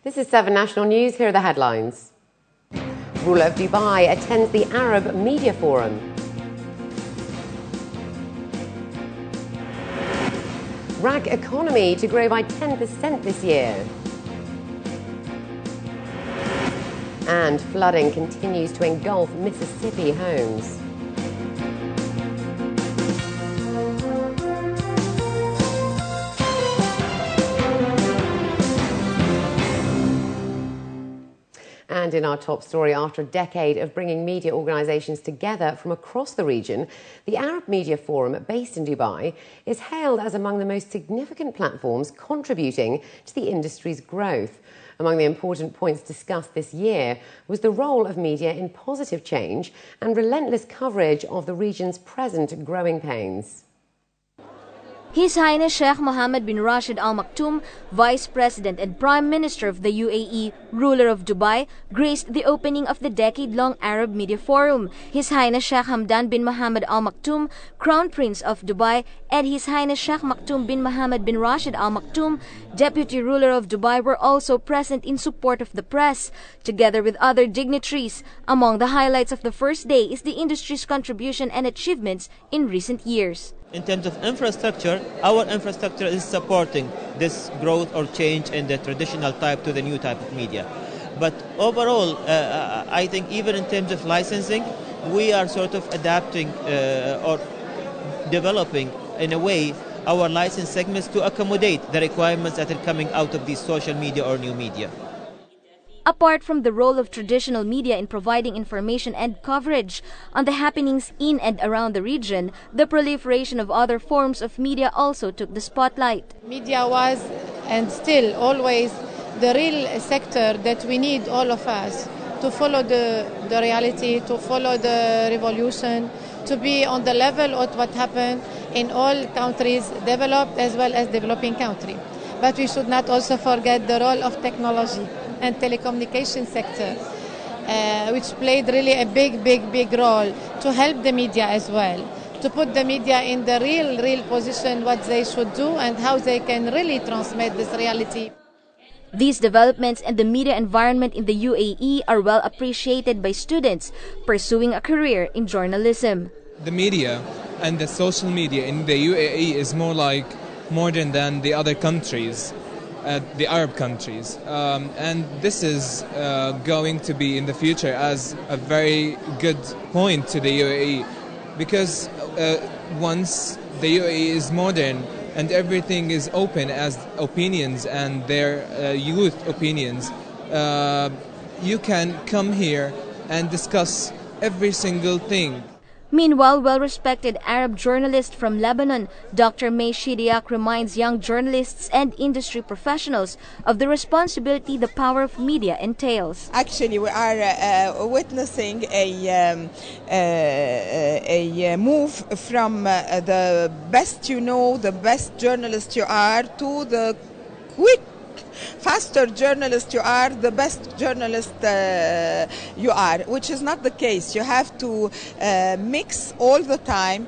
This is 7National News. Here are the headlines. Ruler of Dubai attends the Arab Media Forum. RAC economy to grow by 10% this year. And flooding continues to engulf Mississippi homes. And in our top story, after a decade of bringing media organisations together from across the region, the Arab Media Forum, based in Dubai, is hailed as among the most significant platforms contributing to the industry's growth. Among the important points discussed this year was the role of media in positive change and relentless coverage of the region's present growing pains. His Highness Sheikh Mohammed bin Rashid Al Maktoum, Vice President and Prime Minister of the UAE, ruler of Dubai, graced the opening of the decade-long Arab Media Forum. His Highness Sheikh Hamdan bin Mohammed Al Maktoum, Crown Prince of Dubai, and His Highness Sheikh Maktoum bin Mohammed bin Rashid Al Maktoum, Deputy Ruler of Dubai, were also present in support of the press, together with other dignitaries. Among the highlights of the first day is the industry's contribution and achievements in recent years. In terms of infrastructure, our infrastructure is supporting this growth or change in the traditional type to the new type of media. But overall, I think even in terms of licensing, we are sort of adapting or developing in a way our license segments to accommodate the requirements that are coming out of these social media or new media. Apart from the role of traditional media in providing information and coverage on the happenings in and around the region, the proliferation of other forms of media also took the spotlight. Media was and still always the real sector that we need, all of us, to follow the reality, to follow the revolution, to be on the level of what happened in all countries, developed as well as developing countries. But we should not also forget the role of technology and telecommunication sector, which played really a big role to help the media as well, to put the media in the real position, what they should do and how they can really transmit this reality. These developments and the media environment in the UAE are well appreciated by students pursuing a career in journalism. The media and the social media in the UAE is more like modern than the other countries. The Arab countries, and this is going to be in the future as a very good point to the UAE, because once the UAE is modern and everything is open as opinions and their youth opinions, you can come here and discuss every single thing. Meanwhile, well-respected Arab journalist from Lebanon, Dr. May Shidiak, reminds young journalists and industry professionals of the responsibility the power of media entails. Actually, we are witnessing a move from the best you know, the best journalist you are, to the faster journalist you are, the best journalist you are, which is not the case. You have to mix all the time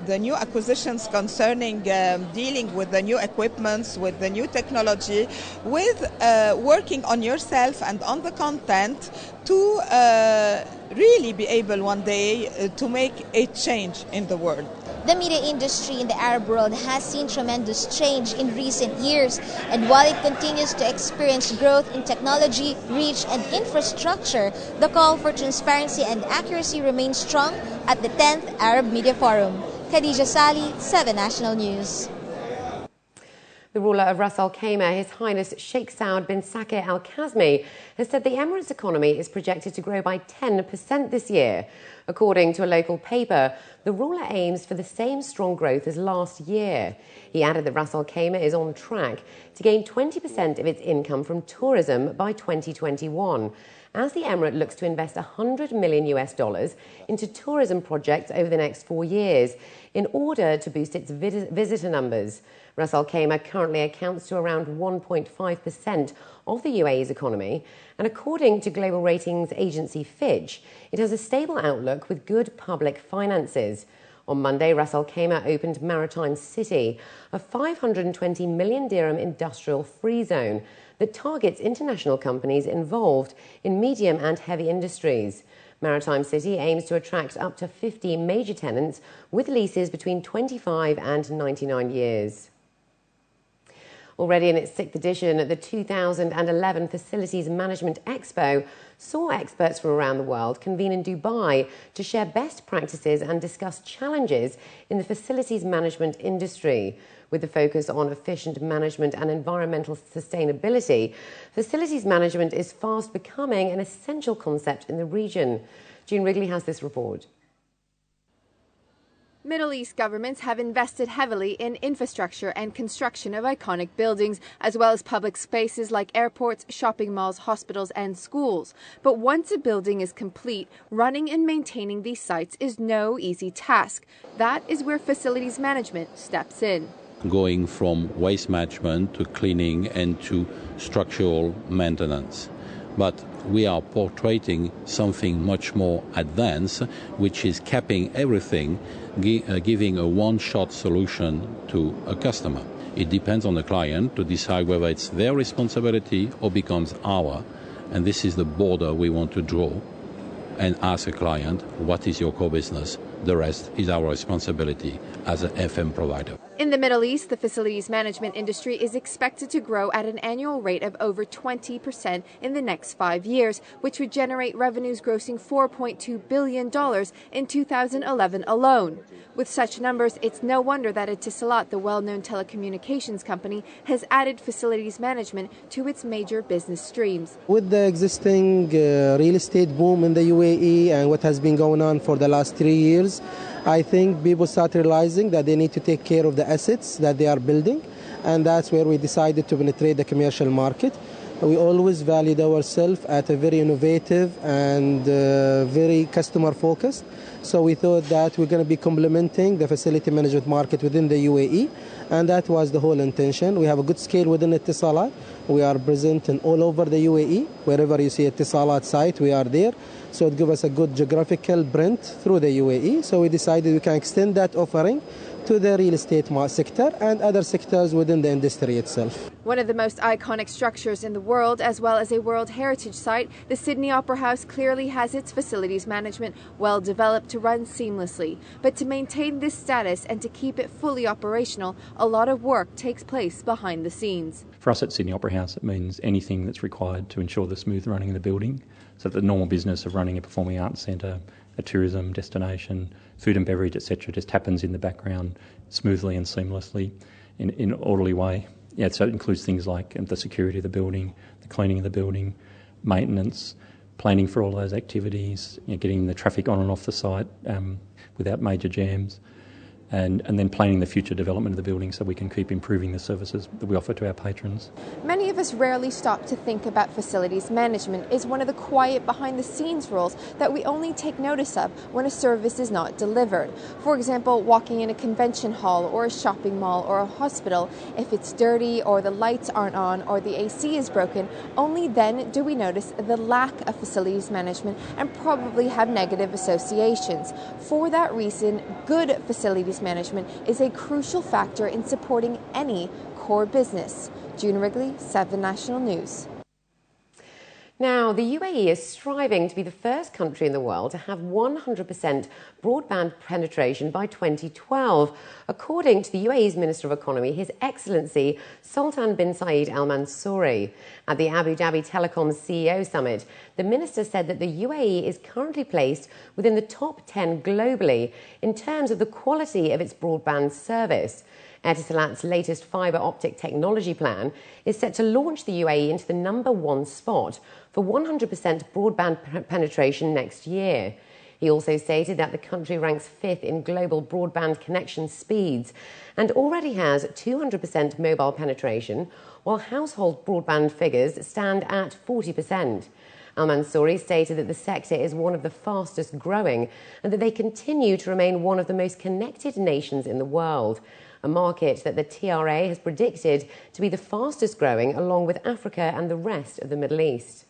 the new acquisitions concerning dealing with the new equipments, with the new technology, with working on yourself and on the content to really be able one day to make a change in the world. The media industry in the Arab world has seen tremendous change in recent years, and while it continues to experience growth in technology, reach, and infrastructure, the call for transparency and accuracy remains strong at the 10th Arab Media Forum. Khadija Sali, 7National News. The ruler of Ras Al Khaimah, His Highness Sheikh Saud bin Sakir Al Kazmi, has said the Emirates' economy is projected to grow by 10% this year. According to a local paper, the ruler aims for the same strong growth as last year. He added that Ras Al Khaimah is on track to gain 20% of its income from tourism by 2021, as the Emirate looks to invest $100 million into tourism projects over the next 4 years in order to boost its visitor numbers. Ras Al Khaimah currently accounts to around 1.5% of the UAE's economy, and according to global ratings agency Fitch, it has a stable outlook with good public finances. On Monday, Ras Al Khaimah opened Maritime City, a 520 million dirham industrial free zone that targets international companies involved in medium and heavy industries. Maritime City aims to attract up to 50 major tenants with leases between 25 and 99 years. Already in its 6th edition, the 2011 Facilities Management Expo saw experts from around the world convene in Dubai to share best practices and discuss challenges in the facilities management industry. With the focus on efficient management and environmental sustainability, facilities management is fast becoming an essential concept in the region. June Wrigley has this report. Middle East governments have invested heavily in infrastructure and construction of iconic buildings, as well as public spaces like airports, shopping malls, hospitals, and schools. But once a building is complete, running and maintaining these sites is no easy task. That is where facilities management steps in. Going from waste management to cleaning and to structural maintenance. But we are portraying something much more advanced, which is capping everything, giving a one-shot solution to a customer. It depends on the client to decide whether it's their responsibility or becomes our. And this is the border we want to draw and ask a client, what is your core business? The rest is our responsibility as an FM provider. In the Middle East, the facilities management industry is expected to grow at an annual rate of over 20% in the next 5 years, which would generate revenues grossing $4.2 billion in 2011 alone. With such numbers, it's no wonder that Etisalat, the well-known telecommunications company, has added facilities management to its major business streams. With the existing real estate boom in the UAE and what has been going on for the last 3 years, I think people start realizing that they need to take care of the assets that they are building, and that's where we decided to penetrate the commercial market. We always valued ourselves at a very innovative and very customer focused. So we thought that we're going to be complementing the facility management market within the UAE, and that was the whole intention. We have a good scale within Etisalat. We are present in all over the UAE. Wherever you see Etisalat site, we are there. So it gives us a good geographical print through the UAE. So we decided we can extend that offering to the real estate sector and other sectors within the industry itself. One of the most iconic structures in the world, as well as a World Heritage Site, the Sydney Opera House clearly has its facilities management well developed to run seamlessly. But to maintain this status and to keep it fully operational, a lot of work takes place behind the scenes. For us at Sydney Opera House, it means anything that's required to ensure the smooth running of the building, so that the normal business of running a performing arts centre, a tourism destination, food and beverage, etc., just happens in the background smoothly and seamlessly in an orderly way. Yeah, so it includes things like the security of the building, the cleaning of the building, maintenance, planning for all those activities, getting the traffic on and off the site without major jams, and then planning the future development of the building so we can keep improving the services that we offer to our patrons. Many of us rarely stop to think about facilities management as one of the quiet behind-the-scenes roles that we only take notice of when a service is not delivered. For example, walking in a convention hall or a shopping mall or a hospital, if it's dirty or the lights aren't on or the AC is broken, only then do we notice the lack of facilities management and probably have negative associations. For that reason, good facilities management is a crucial factor in supporting any core business. June Wrigley, 7National News. Now, the UAE is striving to be the first country in the world to have 100% broadband penetration by 2012, according to the UAE's Minister of Economy, His Excellency Sultan bin Saeed Al Mansouri. At the Abu Dhabi Telecom CEO Summit, the minister said that the UAE is currently placed within the top 10 globally in terms of the quality of its broadband service. Etisalat's latest fibre optic technology plan is set to launch the UAE into the #1 spot for 100% broadband penetration next year. He also stated that the country ranks 5th in global broadband connection speeds and already has 200% mobile penetration, while household broadband figures stand at 40%. Al Mansouri stated that the sector is one of the fastest growing and that they continue to remain one of the most connected nations in the world, a market that the TRA has predicted to be the fastest growing along with Africa and the rest of the Middle East.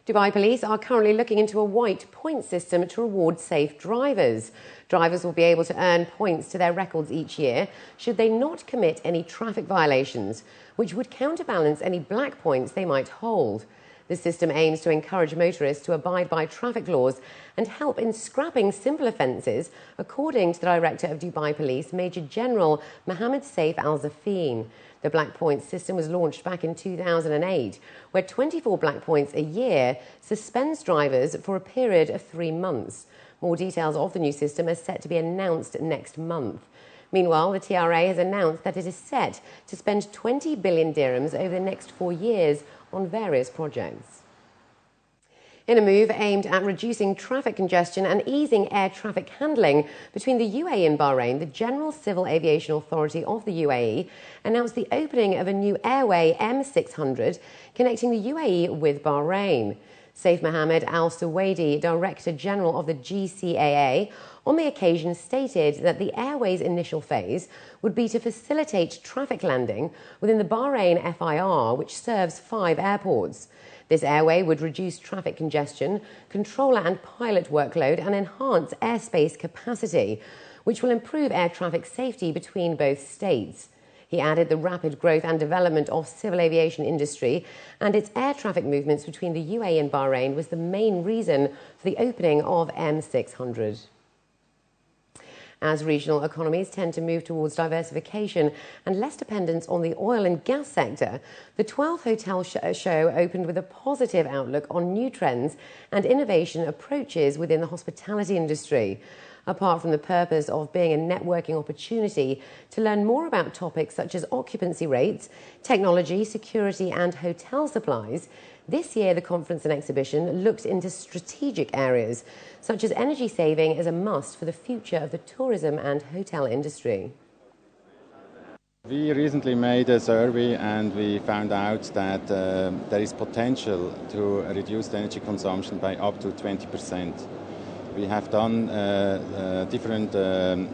Dubai police are currently looking into a white point system to reward safe drivers. Drivers will be able to earn points to their records each year should they not commit any traffic violations, which would counterbalance any black points they might hold. The system aims to encourage motorists to abide by traffic laws and help in scrapping simple offences, according to the Director of Dubai Police, Major General Mohammed Saif Al-Zafin. The black points system was launched back in 2008, where 24 black points a year suspends drivers for a period of 3 months. More details of the new system are set to be announced next month. Meanwhile, the TRA has announced that it is set to spend 20 billion dirhams over the next 4 years on various projects. In a move aimed at reducing traffic congestion and easing air traffic handling between the UAE and Bahrain, the General Civil Aviation Authority of the UAE announced the opening of a new airway M600 connecting the UAE with Bahrain. Saif Mohammed Al Suwaidi, Director General of the GCAA, on the occasion stated that the airway's initial phase would be to facilitate traffic landing within the Bahrain FIR, which serves 5 airports. This airway would reduce traffic congestion, controller and pilot workload, and enhance airspace capacity, which will improve air traffic safety between both states. He added the rapid growth and development of civil aviation industry and its air traffic movements between the UAE and Bahrain was the main reason for the opening of M600. As regional economies tend to move towards diversification and less dependence on the oil and gas sector, the 12th Hotel Show opened with a positive outlook on new trends and innovation approaches within the hospitality industry. Apart from the purpose of being a networking opportunity to learn more about topics such as occupancy rates, technology, security and hotel supplies, this year the conference and exhibition looked into strategic areas such as energy saving as a must for the future of the tourism and hotel industry. We recently made a survey and we found out that there is potential to reduce the energy consumption by up to 20%. We have done different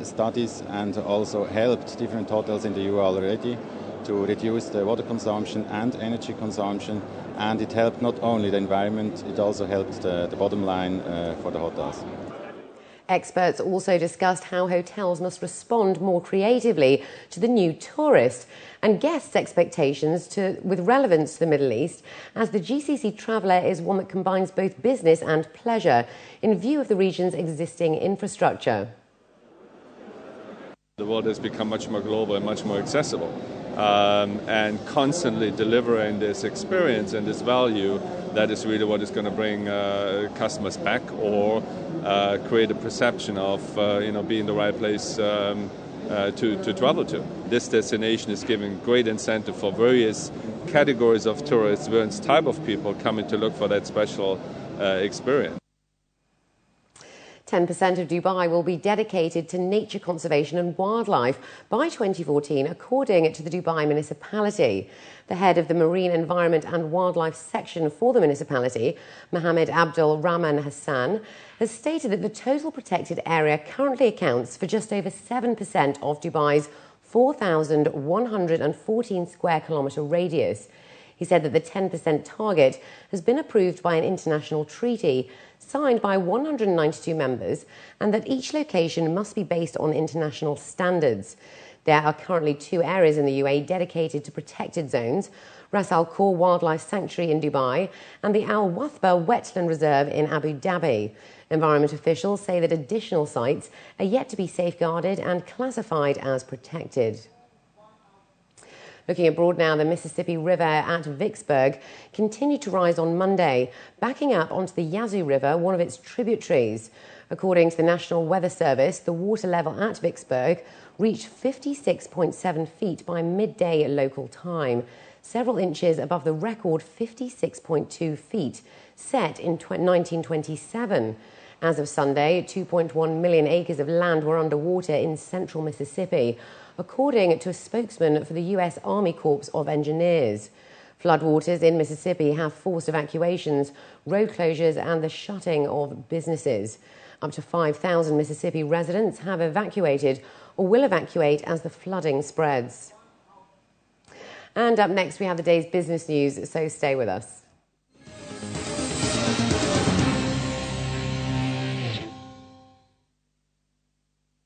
studies and also helped different hotels in the UAE already to reduce the water consumption and energy consumption, and it helped not only the environment, it also helped the bottom line for the hotels. Experts also discussed how hotels must respond more creatively to the new tourist and guests' expectations with relevance to the Middle East, as the GCC traveller is one that combines both business and pleasure in view of the region's existing infrastructure. The world has become much more global and much more accessible, and constantly delivering this experience and this value, that is really what is going to bring customers back or create a perception of being the right place to travel to. This destination is giving great incentive for various categories of tourists, various type of people coming to look for that special experience. 10% of Dubai will be dedicated to nature conservation and wildlife by 2014, according to the Dubai municipality. The head of the Marine Environment and Wildlife section for the municipality, Mohammed Abdul Rahman Hassan, has stated that the total protected area currently accounts for just over 7% of Dubai's 4,114 square kilometre radius. He said that the 10% target has been approved by an international treaty signed by 192 members and that each location must be based on international standards. There are currently 2 areas in the UAE dedicated to protected zones, Ras Al Khor Wildlife Sanctuary in Dubai and the Al Wathba Wetland Reserve in Abu Dhabi. Environment officials say that additional sites are yet to be safeguarded and classified as protected. Looking abroad now, the Mississippi River at Vicksburg continued to rise on Monday, backing up onto the Yazoo River, one of its tributaries. According to the National Weather Service, the water level at Vicksburg reached 56.7 feet by midday local time, several inches above the record 56.2 feet set in 1927. As of Sunday, 2.1 million acres of land were underwater in central Mississippi, according to a spokesman for the U.S. Army Corps of Engineers. Floodwaters in Mississippi have forced evacuations, road closures and the shutting of businesses. Up to 5,000 Mississippi residents have evacuated or will evacuate as the flooding spreads. And up next, we have the day's business news, so stay with us.